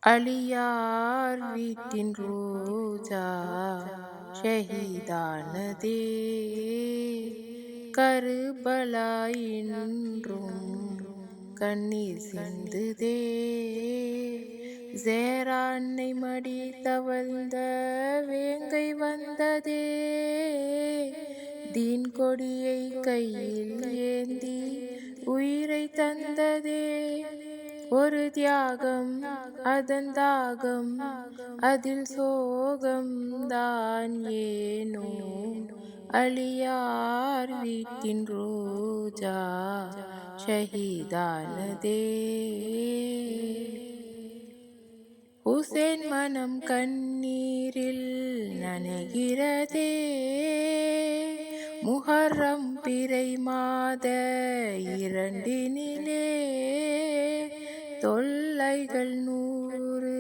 அலியார் வீட்டின் ரோஜா ஷஹீதானதே. கருபலா இன்றும் கண்ணீர் சிந்துதே. ஜேரா அன்னை மடி தவழ்ந்த வேங்கை வந்ததே. தீன் கொடியை கையில் ஏந்தி உயிரை தந்ததே. ஒரு தியாகம் அதன் தாகம், அதில் சோகம் தான் ஏனோ. அலியார் வீட்டின் ரோஜா ஷஹீதானதே. ஹுசேன் மனம் கண்ணீரில் நனைகிறதே. முஹர்ரம் பிறை மாத இரண்டினிலே தொல்லைகள் 100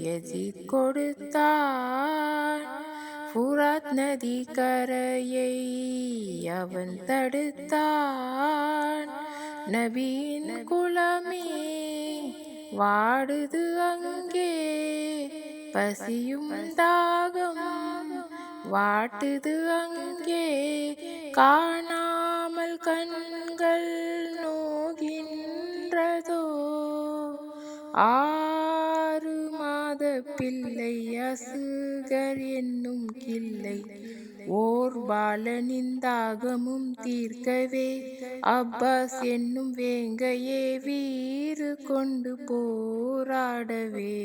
யஸீத் கொடுத்தான். ஃபுராத் நதி கரையை அவன் தடுத்தான். நபியின் குலமே வாடுது அங்கே. பசியும் தாகம் வாட்டுது அங்கே. காணாமல் கண்கள் நோகின்றதோ. 6 மாத பிள்ளை அசுகர் என்னும் கிள்ளை. ஓர் பாலனின் தாகமும் தீர்க்கவே அப்பாஸ் என்னும் வேங்கையே வீறு கொண்டு போராடவே.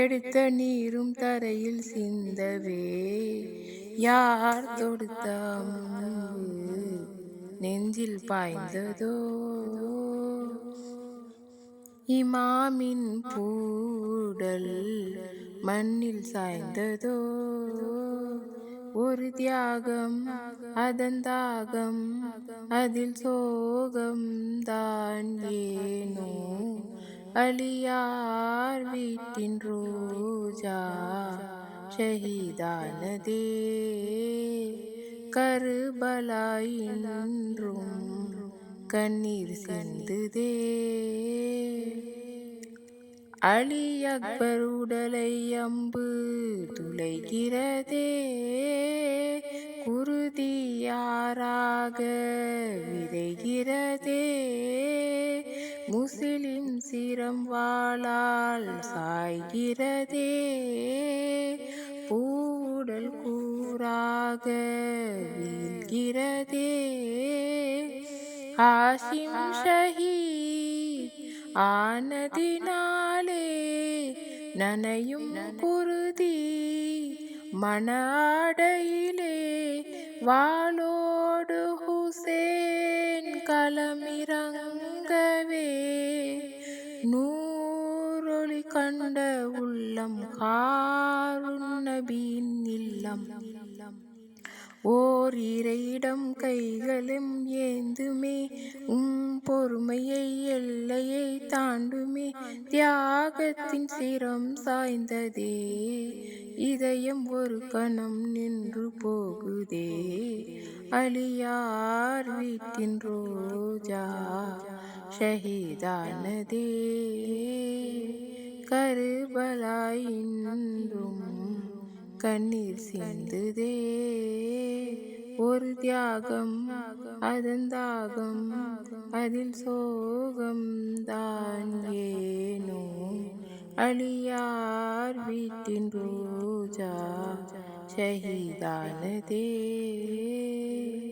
எடுத்த நீரும் தரையில் சிந்தவே. யார் தொடுத்த அம்பு நெஞ்சில் பாய்ந்ததோ. இமாமின் பூடல் மண்ணில் சாய்ந்ததோ. ஒரு தியாகம் அதன் தாகம், அதில் சோகம் தான் ஏனோ. அலியார் வீட்டின் ரோஜா ஷஹீதானதே. கருபலா இன்றும் கண்ணீர் சிந்துதே. அலி அக்பர் உடலை அம்பு துளைகிறதே. குருதியாராக விதைகிறதே. முஸ்லிம் சிரம் வாளால் சாய்கிறதே. பூடல் கூறாக வீழ்கிறதே. ஹாஷிம் ஷஹீத் ஆனதினாலே நனையும் குருதி மணாடையிலே. வாளோடு ஹுசேன் களமிறங்கவே. நூறொளி கண்ட உள்ளம் ஹாரூன் நபியின் இல்லம். ஓர் இறையிடம் கைகளும் ஏந்துமே. பொறுமையை எல்லையை தாண்டுமே. தியாகத்தின் சிரம் சாய்ந்ததே. இதயம் ஒரு கணம் நின்று போகுதே. அலியார் வீட்டின் ரோஜா ஷஹீதானதே. கருபலா இன்றும் கண்ணீர் சிந்துதே. ஒரு தியாகம் அதன் தாகம், அதில் சோகம் தான் ஏனோ. அலியார் வீட்டின் ரோஜா ஷஹீதானதே.